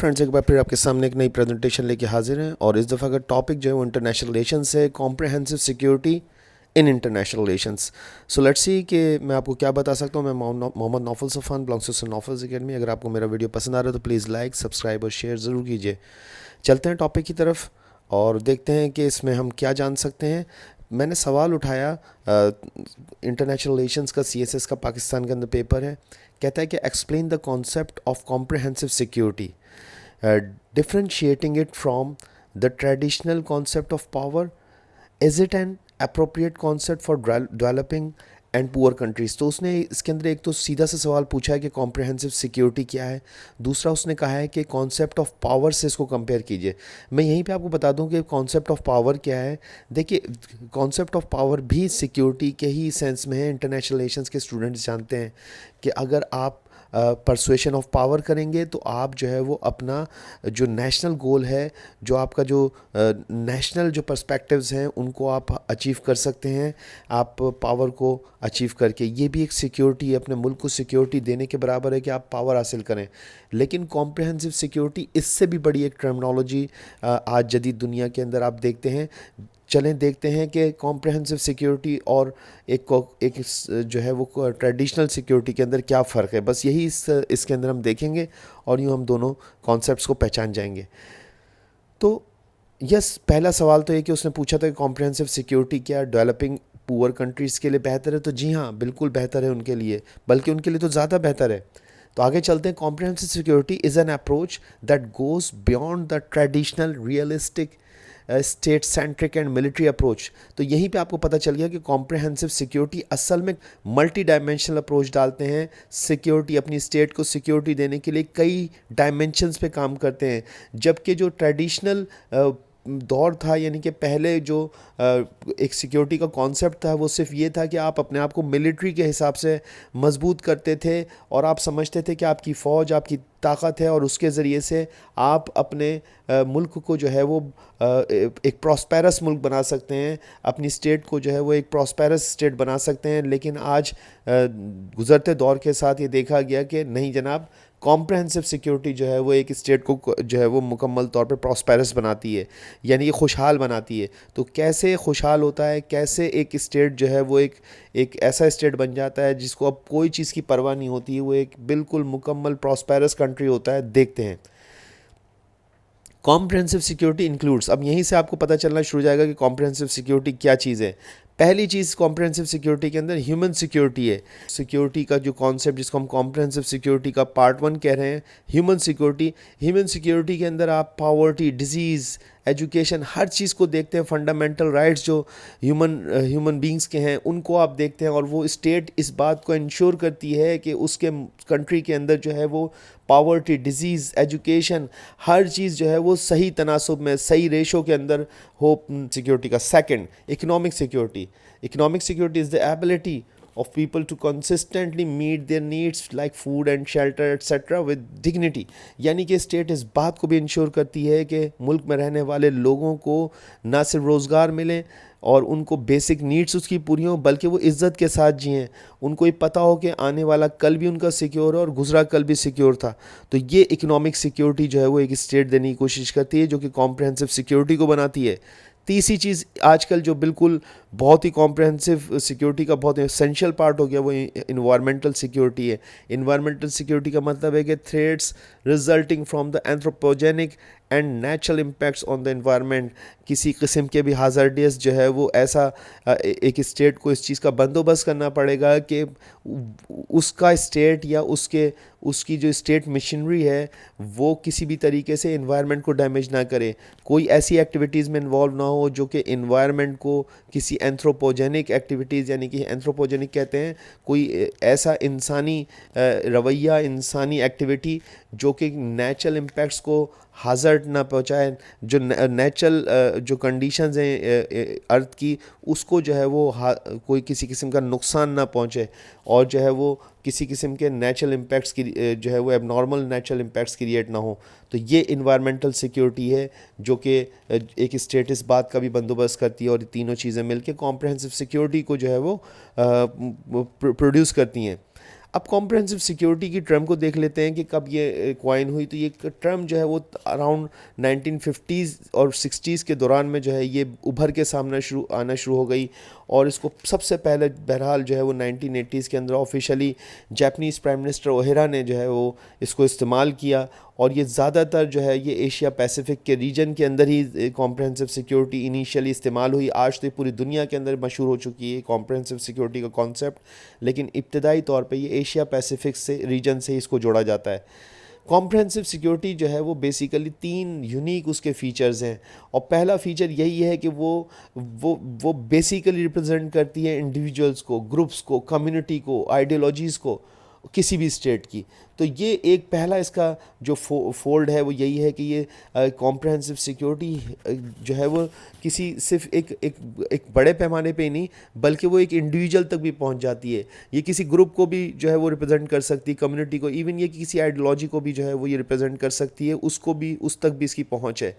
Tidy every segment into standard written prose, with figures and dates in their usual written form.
Friends, एक बार फिर आपके सामने एक नई प्रेजेंटेशन लेके हाजिर हैं और इस दफ़ा का टॉपिक जो है वो इंटरनेशनल रिलेशंस है, comprehensive security in international relations. So let's see कि मैं आपको क्या बता सकता हूँ। मैं Mohammed Naufal Safan, belongs to Naufal's academy. अगर आपको मेरा वीडियो पसंद आ रहा है तो प्लीज़ लाइक, सब्सक्राइब और शेयर ज़रूर कीजिए। चलते हैं टॉपिक की तरफ और देखते हैं कि इसमें हम क्या जान सकते हैं। मैंने सवाल उठाया, इंटरनेशनल रिलेशंस का CSS का पाकिस्तान के अंदर पेपर है। कहता है कि explain the concept of comprehensive security, differentiating it from the traditional concept of power. Is it an appropriate concept for developing and poor countries. तो उसने इसके अंदर एक तो सीधा सा सवाल पूछा है कि कॉम्प्रहेंसिव सिक्योरिटी क्या है। दूसरा उसने कहा है कि कॉन्सेप्ट ऑफ पावर से इसको कंपेयर कीजिए। मैं यहीं पे आपको बता दूं कि कॉन्सेप्ट ऑफ पावर क्या है। देखिए, कॉन्सेप्ट ऑफ पावर भी सिक्योरिटी के ही सेंस में है। इंटरनेशनल रिलेशंस के स्टूडेंट्स जानते हैं कि अगर आप परसुएशन ऑफ पावर करेंगे तो आप जो है वो अपना जो नेशनल गोल है, जो आपका जो नेशनल जो पर्सपेक्टिव्स हैं उनको आप अचीव कर सकते हैं, आप पावर को अचीव करके। ये भी एक सिक्योरिटी है, अपने मुल्क को सिक्योरिटी देने के बराबर है कि आप पावर हासिल करें। लेकिन कॉम्प्रहेंसिव सिक्योरिटी इससे भी बड़ी एक टर्मिनोलॉजी आज जदीद दुनिया के अंदर आप देखते हैं। चलें देखते हैं कि कॉम्प्रहेंसिव सिक्योरिटी और एक जो है वो ट्रेडिशनल सिक्योरिटी के अंदर क्या फ़र्क है। बस यही इसके अंदर हम देखेंगे और यूँ हम दोनों कॉन्सेप्ट्स को पहचान जाएंगे। तो यस, पहला सवाल तो ये कि उसने पूछा था कि कॉम्प्रहेंसिव सिक्योरिटी क्या डेवलपिंग पुअर कंट्रीज़ के लिए बेहतर है। तो जी हाँ, बिल्कुल बेहतर है उनके लिए, बल्कि उनके लिए तो ज़्यादा बेहतर है। तो आगे चलते हैं। Comprehensive security is an approach that goes beyond the traditional realistic state centric and military approach. तो यहीं पे आपको पता चल गया कि कॉम्प्रहेंसिव सिक्योरिटी असल में मल्टी डायमेंशनल अप्रोच डालते हैं। सिक्योरिटी, अपनी स्टेट को सिक्योरिटी देने के लिए कई डायमेंशंस पे काम करते हैं। जबकि जो ट्रेडिशनल दौर था, यानी कि पहले जो एक सिक्योरिटी का कॉन्सेप्ट था वो सिर्फ ये था कि आप अपने आप को मिलिट्री के हिसाब से मजबूत करते थे और आप समझते थे कि आपकी फ़ौज आपकी ताकत है और उसके ज़रिए से आप अपने मुल्क को जो है वो एक प्रॉस्पेरस मुल्क बना सकते हैं, अपनी स्टेट को जो है वो एक प्रॉस्पेरस स्टेट बना सकते हैं। लेकिन आज गुज़रते दौर के साथ ये देखा गया कि नहीं जनाब, कॉम्प्रहेंसिव सिक्योरिटी जो है वो एक स्टेट को जो है वो मुकम्मल तौर पे प्रॉस्पेरस बनाती है, यानी कि खुशहाल बनाती है। तो कैसे खुशहाल होता है, कैसे एक स्टेट जो है वो एक ऐसा स्टेट बन जाता है जिसको अब कोई चीज़ की परवाह नहीं होती है, वो एक बिल्कुल मुकम्मल प्रॉस्पेरस कंट्री होता है। देखते हैं कॉम्प्रहेंसिव सिक्योरिटी इंक्लूड्स। अब यहीं से आपको पता चलना शुरू हो जाएगा कि कॉम्प्रहेंसिव सिक्योरिटी क्या चीज़ है। पहली चीज़ कॉम्प्रहेंसिव सिक्योरिटी के अंदर ह्यूमन सिक्योरिटी है। सिक्योरिटी का जो कॉन्सेप्ट जिसको हम कॉम्प्रहेंसिव सिक्योरिटी का पार्ट 1 कह रहे हैं, ह्यूमन सिक्योरिटी। ह्यूमन सिक्योरिटी के अंदर आप पॉवर्टी, डिजीज़, एजुकेशन, हर चीज़ को देखते हैं। फंडामेंटल राइट्स जो ह्यूमन बींग्स के हैं उनको आप देखते हैं। और वो स्टेट इस बात को इंश्योर करती है कि उसके कंट्री के अंदर जो है वो पॉवर्टी, डिजीज़, एजुकेशन, हर चीज़ जो है वो सही तनासब में, सही रेशो के अंदर हो सिक्योरिटी का। Second, economic security. Economic security is the ability of people to consistently meet their needs like food and shelter etc with dignity। यानी कि स्टेट इस बात को भी इंश्योर करती है कि मुल्क में रहने वाले लोगों को ना सिर्फ रोज़गार मिले और उनको बेसिक नीड्स उसकी पूरी हों, बल्कि वो इज़्ज़त के साथ जिएँ। उनको ये पता हो कि आने वाला कल भी उनका सिक्योर है और गुजरा कल भी सिक्योर था। तो ये इकोनॉमिक सिक्योरिटी जो है वो एक स्टेट देने की कोशिश करती है, जो कि कॉम्प्रहेंसिव सिक्योरिटी को बनाती है। तीसरी चीज़ आजकल जो बिल्कुल बहुत ही कॉम्प्रहेंसिव सिक्योरिटी का बहुत एसेंशियल पार्ट हो गया वो इन्वायरमेंटल सिक्योरिटी है। इन्वायरमेंटल सिक्योरिटी का मतलब है कि threats resulting from the anthropogenic and natural impacts on the environment. किसी किस्म के भी हाजर्डियस जो है वो ऐसा एक स्टेट को इस चीज़ का बंदोबस्त करना पड़ेगा कि उसका स्टेट या उसकी जो स्टेट मशीनरी है वो किसी भी तरीके से इन्वायरमेंट को डैमेज ना करे। कोई ऐसी एक्टिविटीज़ में इन्वॉल्व ना हो जो कि इन्वायरमेंट को किसी एंथ्रोपोजेनिक एक्टिविटीज़, यानी कि एंथ्रोपोजेनिक कहते हैं कोई ऐसा इंसानी रवैया, इंसानी एक्टिविटी जो कि नेचुरल इम्पैक्ट्स को हाजर्ड ना पहुँचाए, जो नेचुरल जो कंडीशंस हैं अर्थ की उसको जो है वो कोई किसी किस्म का नुकसान ना पहुँचे और जो है वो किसी किस्म के नेचुरल इम्पैक्ट्स की जो है वो एबनॉर्मल नेचुरल इम्पैक्ट्स क्रिएट ना हो। तो ये इन्वायरमेंटल सिक्योरिटी है जो कि एक स्टेट इस बात का भी बंदोबस्त करती है और ये तीनों चीज़ें मिलकर कॉम्प्रहेंसिव सिक्योरिटी को जो है वो प्रोड्यूस करती हैं। اب کمپریہنسو سیکیورٹی کی ٹرم کو دیکھ لیتے ہیں کہ کب یہ کوائن ہوئی. تو یہ ٹرم جو ہے وہ اراؤنڈ 1950s اور 60s کے دوران میں جو ہے یہ ابھر کے سامنا آنا شروع ہو گئی. اور اس کو سب سے پہلے بہرحال جو ہے وہ 1980s کے اندر آفیشلی جاپنیز پرائم منسٹر اوہیرا نے جو ہے وہ اس کو استعمال کیا. اور یہ زیادہ تر جو ہے یہ ایشیا پیسیفک کے ریجن کے اندر ہی کمپریہنسو سیکیورٹی انیشیلی استعمال ہوئی. آج تو پوری دنیا کے اندر مشہور ہو چکی ہے کمپریہنسو سیکیورٹی کا کانسیپٹ, لیکن ابتدائی طور پہ یہ ایشیا پیسیفک سے ریجن سے اس کو جوڑا جاتا ہے. کمپریہنسو سیکیورٹی جو ہے وہ بیسیکلی 3 یونیک اس کے فیچرز ہیں. اور پہلا فیچر یہی ہے کہ وہ بیسیکلی ریپرزینٹ کرتی ہے انڈیویجولز کو, گروپس کو, کمیونٹی کو, آئیڈیالوجیز کو کسی بھی اسٹیٹ کی. تو یہ ایک پہلا اس کا جو فولڈ ہے وہ یہی ہے کہ یہ کمپریہنسو سیکیورٹی جو ہے وہ کسی صرف ایک بڑے پیمانے پہ ہی نہیں بلکہ وہ ایک انڈیویجول تک بھی پہنچ جاتی ہے. یہ کسی گروپ کو بھی جو ہے وہ ریپرزینٹ کر سکتی ہے, کمیونٹی کو, ایون یہ کسی آئیڈیالوجی کو بھی جو ہے وہ یہ ریپرزینٹ کر سکتی ہے, اس تک بھی اس کی پہنچ ہے.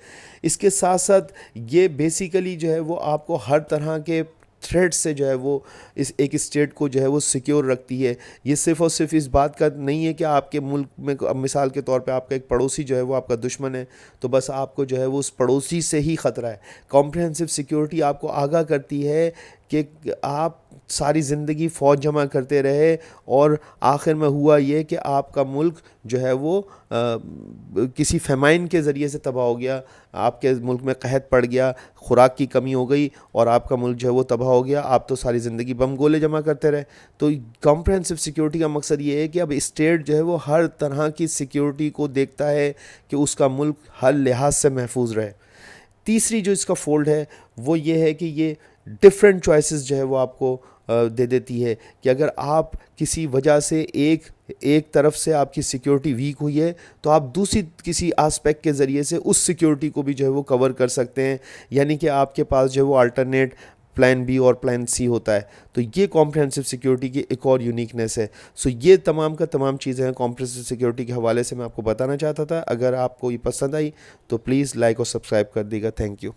اس کے ساتھ ساتھ یہ بیسیکلی جو ہے وہ آپ کو ہر طرح کے تھریٹ سے جو ہے وہ اس ایک اسٹیٹ کو جو ہے وہ سیکیور رکھتی ہے. یہ صرف اور صرف اس بات کا نہیں ہے کہ آپ کے ملک میں مثال کے طور پہ آپ کا ایک پڑوسی جو ہے وہ آپ کا دشمن ہے تو بس آپ کو جو ہے وہ اس پڑوسی سے ہی خطرہ ہے. کمپریہنسو سیکیورٹی آپ کو آگاہ کرتی ہے کہ آپ ساری زندگی فوج جمع کرتے رہے اور آخر میں ہوا یہ کہ آپ کا ملک جو ہے وہ کسی فیمائن کے ذریعے سے تباہ ہو گیا, آپ کے ملک میں قحط پڑ گیا, خوراک کی کمی ہو گئی اور آپ کا ملک جو ہے وہ تباہ ہو گیا. آپ تو ساری زندگی بم گولے جمع کرتے رہے. تو کمپریہنسو سیکیورٹی کا مقصد یہ ہے کہ اب اسٹیٹ جو ہے وہ ہر طرح کی سیکیورٹی کو دیکھتا ہے کہ اس کا ملک ہر لحاظ سے محفوظ رہے. تیسری جو اس کا فولڈ ہے وہ یہ ہے کہ یہ ڈفرینٹ چوائسز جو ہے وہ آپ کو دے دیتی ہے کہ اگر آپ کسی وجہ سے ایک طرف سے آپ کی سیکیورٹی ویک ہوئی ہے تو آپ دوسری کسی آسپیکٹ کے ذریعے سے اس سیکیورٹی کو بھی جو ہے وہ کور کر سکتے ہیں. یعنی کہ آپ کے پاس جو ہے وہ آلٹرنیٹ پلان بی اور پلان سی ہوتا ہے. تو یہ کمپریہنسو سیکیورٹی کی ایک اور یونیکنیس ہے. سو یہ تمام کا تمام چیزیں ہیں کمپریہنسو سیکیورٹی کے حوالے سے میں آپ کو بتانا چاہتا تھا. اگر آپ کو یہ پسند آئی تو پلیز لائک اور سبسکرائب کر دیے گا. Thank you.